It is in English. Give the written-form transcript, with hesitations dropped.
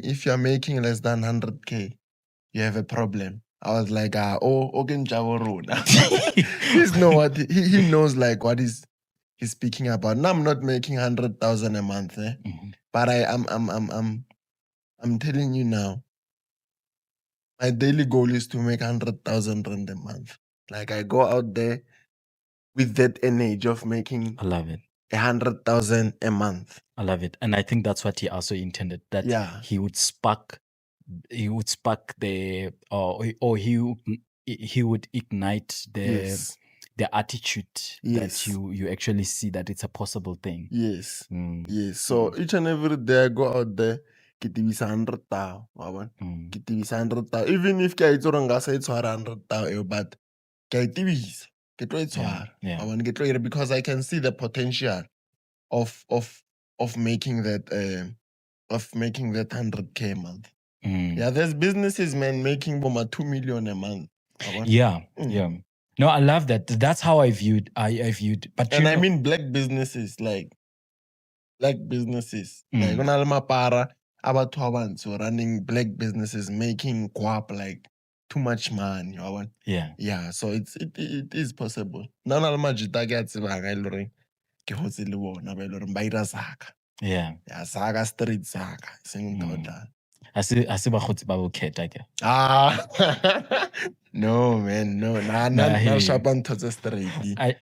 if you're making less than 100K, you have a problem. I was like, okay, he's know what he knows like what he's speaking about. Now I'm not making 100,000 a month, but I'm telling you now, my daily goal is to make 100,000 rand a month. Like I go out there with that energy of making I love it. 100,000 a month. I love it. And I think that's what he also intended, that Yeah. he would spark the or he would ignite Yes. the attitude Yes. that you actually see that it's a possible thing. Yes. Mm, Yes. So each and every day I go out there, ke tibisa 100,000. mm, Ke tibisa 100,000. Even if ke a itse gore nka sa e tshwara 100,000, but ke a e tibisa. Ke tlo e tshwara. yeah. Ke tlo e dira because I can see the potential of making that 100K a month. Yeah, there's businesses, man, making more 2 million a month. Yeah. No, I love that. That's how I viewed. But And I mean black businesses, like on a le mapara a batho ba bantsho running black businesses, making guap like too much money. Yeah, so it is possible. None of majita ke a tsebang a ile gore ke hotse le bona ba ile gore ba ira Zaka. Yeah, Zaka Street Zaka. Sing total. I see bakgotsi ba bokhetha ke. No, man, no. Nah, sharp on to the straight.